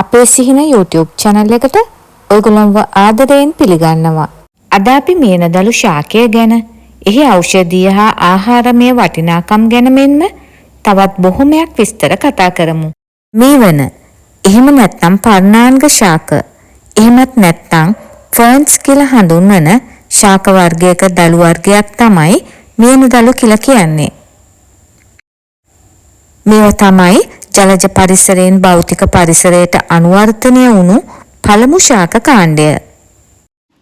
අපේ සිහින YouTube channel එකට ඔයගොල්ලන්ව ආදරයෙන් පිළිගන්නවා. අද අපි මේනදළු ශාකය ගැන, එහි ඖෂධීය හා ආහාරමය වටිනාකම් ගැන මෙන්ම තවත් බොහොමයක් විස්තර කතා කරමු. මේවන එහෙම නැත්නම් පර්ණාංග ශාක, එහෙමත් නැත්නම් ferns කියලා හඳුන්වන ශාක වර්ගයක දළු වර්ගයක් තමයි මේනදළු කියලා කියන්නේ. මේවා තමයි ජලජ පරිසරයෙන් භෞතික පරිසරයට අනුවර්තනය වුණු පළමු ශාක කාණ්ඩය.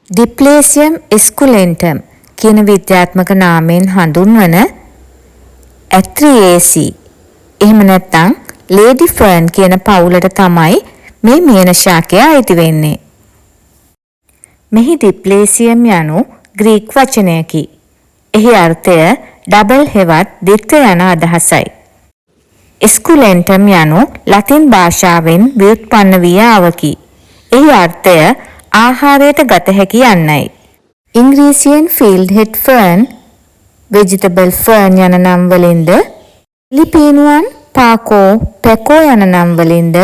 Dipleasium esculentum කියන විද්‍යාත්මක නාමයෙන් හඳුන්වන Atriaceae එහෙම නැත්නම් Lady Fern කියන පවුලට තමයි මේ මේන ශාකය අයිති වෙන්නේ. මෙහි Dipleasium යනු ග්‍රීක වචනයකි. එහි අර්ථය ඩබල් හෙවත් දිත්ත යන අදහසයි. Esculentum යනු ලතින් භාෂාවෙන් ව්‍යුත්පන්න වී ආවකි. එහි අර්ථය ආහාරයට ගත හැකි යන්නයි. ඉංග්‍රීසියෙන් field head fern, vegetable fern යන නම් වලින්ද, ෆිලිපීනුවන් පාකෝ, පැකෝ යන නම් වලින්ද,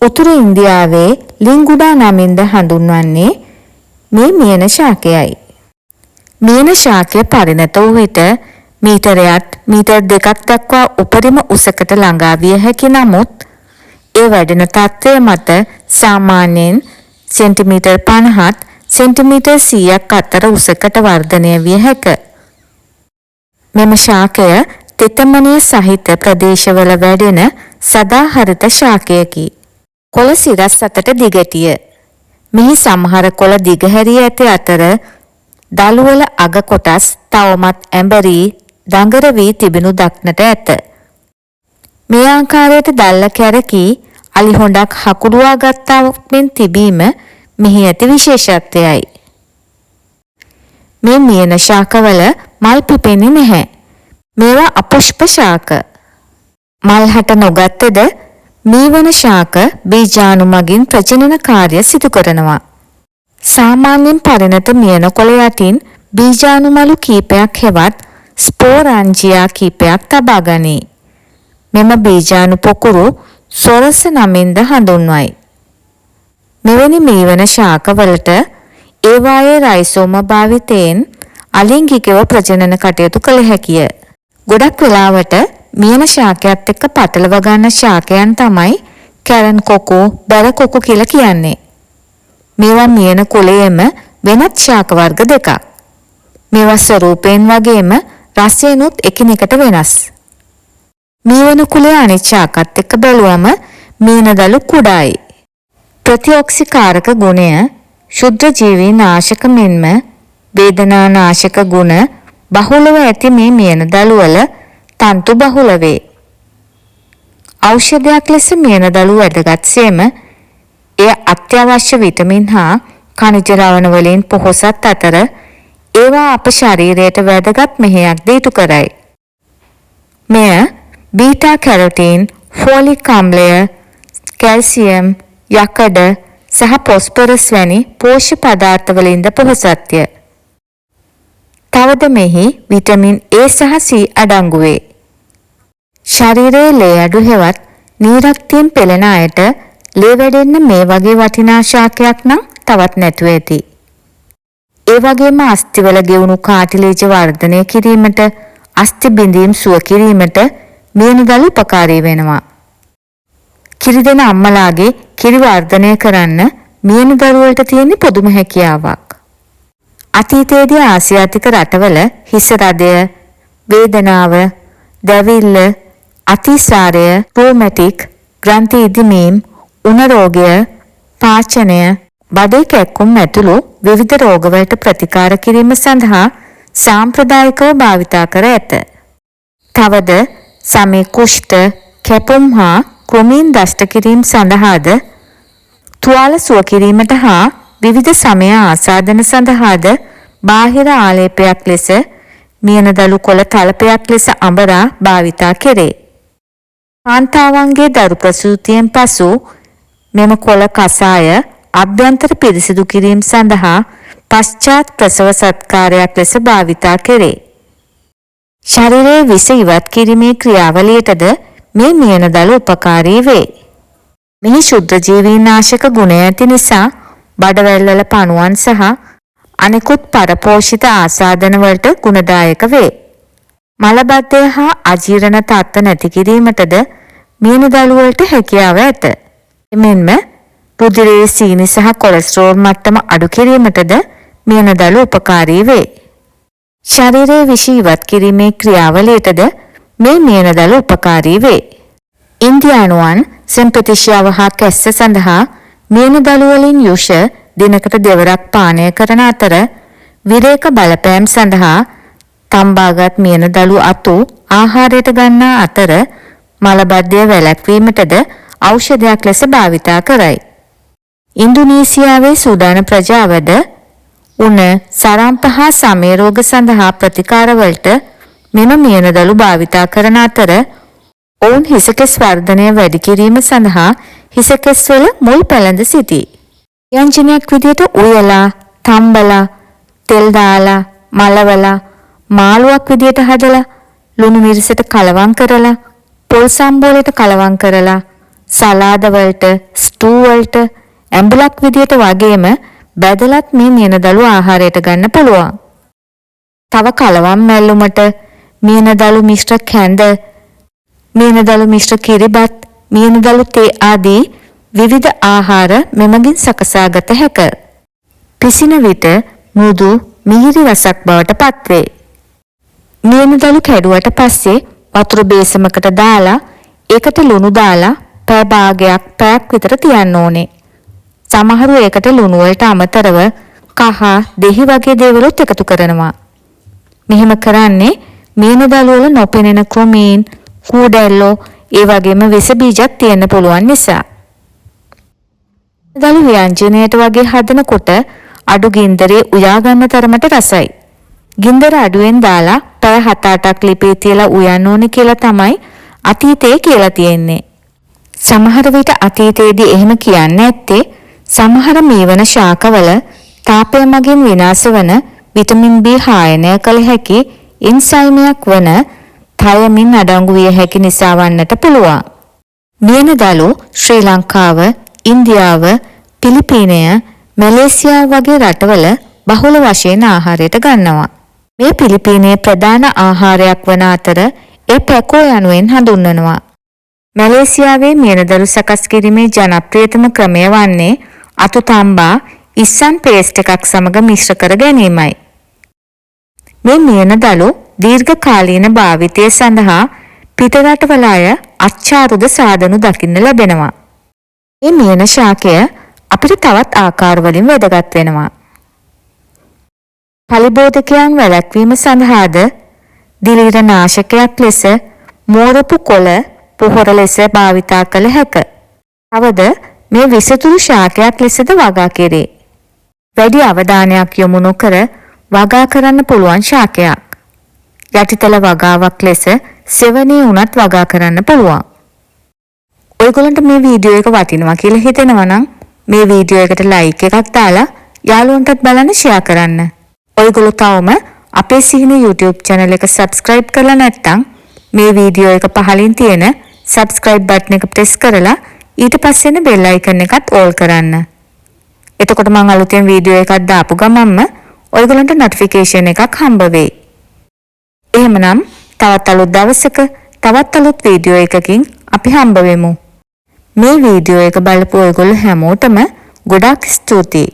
උතුරු ඉන්දියාවේ ලිංගුඩා නමින්ද හඳුන්වන්නේ මේ මේන ශාකයයි. මේන ශාකය පරිණත වූ විට මීටරයක් මීටර් 2ක් දක්වා උපරිම උසකට ළඟා විය හැකි නමුත් ඒ වැඩෙන තත්ත්වය මත සාමාන්‍යයෙන් සෙන්ටිමීටර් 50ත් සෙන්ටිමීටර් 100ක් අතර උසකට වර්ධනය විය හැක. මෙම ශාකය තෙතමනය සහිත ප්‍රදේශවල වැඩෙන සදාහරිත ශාකයකි. කොළ සිරස් අතට දිගටිය. මෙහි සමහර කොළ දිගහැරී ඇති අතර දළුවල අග කොටස් තවමත් ඇඹරී දඟර වී තිබෙනු දක්නට ඇත. මේ ආකාරයට දැල්ල කැරකී අලි හොඬක් හකුළුවා ගත්තා මෙන් තිබීම මෙහි ඇති විශේෂත්වයයි. මේ මේන ශාකවල මල් පිපෙන්නේ නැහැ. මේවා අපුෂ්ප ශාක. මල් හට නොගත්තද මේවන ශාක බීජාණු මගින් ප්‍රජනන කාර්ය සිදු කරනවා. සාමාන්‍යයෙන් පරිණත මේන කොළ යටින් බීජාණු මලු කීපයක් හෙවත් ස්පෝරාන්ජියා කීපයක් තබා ගනී. මෙම බීජාණු පොකුරු සොරස නමින්ද හඳුන්වයි. මෙවැනි මේවන ශාකවලට ඒවායේ රයිසෝම භාවිතයෙන් අලිංගිකව ප්‍රජනන කටයුතු කළ හැකිය. ගොඩක් වෙලාවට මේන ශාකයත් එක්ක පටලව ගන්න ශාකයන් තමයි කැරන් කොකු, බැර කොකු කියලා කියන්නේ. මේවා මේන කුලයේම වෙනත් ශාක වර්ග දෙකක්. මේවා ස්වරූපයෙන් වගේම රසයෙන්ුත් එකිනෙකට වෙනස්. මේවන කුලයේ අනිත් ශාකත් එක්ක බැලුවම මේනදළු කුඩායි. ප්‍රතිඔක්සිකාරක ගුණය, ශුද්ධ ජීවී නාශක මෙන්ම වේදනා නාශක ගුණ බහුලව ඇති මේ මේනදළු වල තන්තු බහුල වේ. ඖෂධයක් ලෙස මේනදළු වැදගත්සේම එය අත්‍යවශ්‍ය විටමින් හා ඛනිජ ලවණ වලින් පොහොසත් අතර ඒවා අප ශරීරයට වැදගත් මෙහෙයක්ද ඉටු කරයි. මෙය බීටා කැරොටින්, ෆෝලික් අම්ලය, කැල්සියම්, යකඩ සහ පොස්පරස් වැනි පෝෂ්‍ය පදාර්ථ වලින්ද පොහොසත්ය. තවද මෙහි විටමින් A සහ C අඩංගු වේ. ශරීරයේ ලේ අඩු හෙවත් නීරක්තියෙන් පෙළෙන අයට ලේ වැඩෙන්න මේ වගේ වටිනා ශාකයක් නම් තවත් නැතුව ඇති. ඒ වගේම අස්ථිවල ගෙවුණු කාටිලේජ වර්ධනය කිරීමට, අස්ථි බිඳීම් සුව කිරීමට මේනදළු උපකාරී වෙනවා. කිරි දෙන අම්මලාගේ කිරි වර්ධනය කරන්න මේනදළු වලට තියෙන පොදුම හැකියාවක්. අතීතයේදී ආසියාතික රටවල හිස රදය, වේදනාව, දැවිල්ල, අතිසාරය, රෝමැටික්, ග්‍රන්ථි ඉදිමීම්, උණ රෝගය, පාචනය, බඩේ කැක්කුම් ඇතුළු විවිධ රෝගවලට ප්‍රතිකාර කිරීම සඳහා සාම්ප්‍රදායිකව භාවිතා කර ඇත. තවද සමේ කුෂ්ඨ, කැපුම් හා කෘමීන් දෂ්ට කිරීම සඳහාද, තුවාල සුව කිරීමට හා විවිධ සමය ආසාදන සඳහාද බාහිර ආලේපයක් ලෙස මේනදළු කොළ තලපයක් ලෙස අඹරා භාවිතා කෙරේ. කාන්තාවන්ගේ දරු ප්‍රසූතියෙන් පසු මෙම කොළ කසාය අභ්‍යන්තර පිරිසිදු කිරීම සඳහා පශ්චාත් ප්‍රසව සත්කාරයක් ලෙස භාවිතා කෙරේ. ශරීරයේ විස ඉවත් කිරීමේ ක්‍රියාවලියටද මේ මේනදළු උපකාරී වේ. මෙහි ශුද්ධ ජීවීනාශක ගුණ ඇති නිසා බඩවැල්වල පණුවන් සහ අනෙකුත් පරපෝෂිත ආසාදන වලට ගුණදායක වේ. මලබද්ධය හා අජීර්ණ තත්ත්ව නැති කිරීමටද මියනදළු වලට හැකියාව ඇත. එමෙන්ම රුධිරයේ සීනි සහ කොලෙස්ටරෝල් මට්ටම අඩු කිරීමටද මියනදළු උපකාරී වේ. ශරීරයේ විෂ ඉවත් කිරීමේ ක්‍රියාවලියටද මේ මියනදළු උපකාරී වේ. ඉන්දියානුවන් සෙම්පතිෂාව හා කැස්ස සඳහා මියනදළු වලින් යුෂ දිනකට දෙවරක් පානය කරන අතර විරේක බලපෑම් සඳහා තම්බාගත් මියනදළු අතු ආහාරයට ගන්නා අතර මලබද්ධය වැළැක්වීමටද ඖෂධයක් ලෙස භාවිතා කරයි. ඉන්දුනීසියාවේ සූදාන ප්‍රජාවද උණ සරම්ප හා සමේ රෝග සඳහා ප්‍රතිකාරවලට මෙම මියනදළු භාවිතා කරන අතර ඔවුන් හිසකෙස් වර්ධනය වැඩි කිරීම සඳහා හිසකෙස් වල මුල් පැළඳ සිටී. ව්‍යංජනයක් විදිහට උයලා, තම්බලා, තෙල් දාලා, මලවලා, මාළුවක් විදිහට හදලා, ලුණු මිරිසට කලවම් කරලා, පොල් සම්බෝලයට කලවම් කරලා, සලාද වලට, ස්ටූ වලට, ඇඹුලක් විදිහට වගේම බැදලත් මේ මියනදළු ආහාරයට ගන්න පුළුවන්. තව කලවම් මැල්ලුමට මියනදළු මිශ්‍ර කැඳ, මියනදළු මිශ්‍ර කිරිබත්, මියනදළු තේ ආදී විවිධ ආහාර මෙමගින් සකසාගත හැක. පිසින විට මෘදු මිහිරි රසක් බවට පත්වේ. මියනදළු කැඩුවට පස්සේ වතුර බේසමකට දාලා ඒකට ලුණු දාලා පැය භාගයක් පැයක් විතර තියන්න ඕනේ. සමහරු ඒකට ලුණු වලට අමතරව කහ, දෙහි වගේ දේවලුත් එකතු කරනවා. මෙහෙම කරන්නේ මියනදළු වල නොපෙනෙන ක්‍රොමීන්, කූඩැල්ලෝ ඒ වගේම විස බීජක් තියෙන්න පුළුවන් නිසා. දළු ව්‍යංජනයට වගේ හදනකොට අඩු ගින්දරේ උයා ගන්න තරමට රසයි. ගින්දර අඩුවෙන් දාලා පැය 7-8ක් ලිපේ තියලා උයන්න ඕනේ කියලා තමයි අතීතයේ කියලා තියෙන්නේ. සමහර විට අතීතයේදී එහෙම කියන්නේ නැත්තේ සමහර මීවන ශාකවල තාපය මගින් විනාශ වන විටමින් B හායනය කළ හැකි එන්සයිමයක් වන තයමින් අඩංගු විය හැකි නිසා වන්නට පුළුවන්. මියනදළු ශ්‍රී ලංකාව, ඉන්දියාව, පිලිපීනය, මැලේසියාව වගේ රටවල බහුල වශයෙන් ආහාරයට ගන්නවා. මේ පිලිපීනයේ ප්‍රධාන ආහාරයක් වන අතර ඒ පැකෝ යනුවෙන් හඳුන්වනවා. මැලේසියාවේ මියනදළු සකස් කිරීමේ ජනප්‍රියතම ක්‍රමය වන්නේ අතු තම්බා ඉස්සන් පේස්ට් එකක් සමග මිශ්‍ර කර ගැනීමයි. මේ මියනදළු දීර්ඝ කාලීන භාවිතය සඳහා පිටරටවල අය අච්චාරුද සාදනු දකින්න ලැබෙනවා. මේ මියන ශාකය අපිට තවත් ආකාරවලින් වැදගත් වෙනවා. පලිබෝධකයන් වැළැක්වීම සඳහාද දිලීර නාශකයක් ලෙස මෝරපු කොළ පොහොර ලෙස භාවිතා කළ හැක. තවද මේ විසතුරු ශාකයක් ලෙසද වගා කෙරේ. වැඩි අවධානයක් යොමු නොකර වගා කරන්න පුළුවන් ශාකයක්. යටිතල වගාවක් ලෙස සෙවණේ උනත් වගා කරන්න පුළුවන්. ඔයගොල්ලන්ට මේ වීඩියෝ එක වටිනවා කියලා හිතෙනවා නම් මේ වීඩියෝ එකට ලයික් එකක් දාලා යාළුවන්ටත් බලන්න ෂෙයා කරන්න. ඔයගොල්ලෝ තවම අපේ සිහින YouTube channel එක subscribe කරලා නැත්නම් මේ වීඩියෝ එක පහලින් තියෙන subscribe button එක press කරලා ඊට පස්සේ එන bell icon එකත් all කරන්න. එතකොට මම අලුතෙන් වීඩියෝ එකක් දාපු ගමන්ම ඔයගොල්ලන්ට notification එකක් හම්බ වෙයි. එහෙමනම් තවත් අලුත් දවසක තවත් අලුත් වීඩියෝ එකකින් අපි හම්බ වෙමු. මේ වීඩියෝ එක බලපු ඔයගොල්ලෝ හැමෝටම ගොඩාක් ස්තුතියි.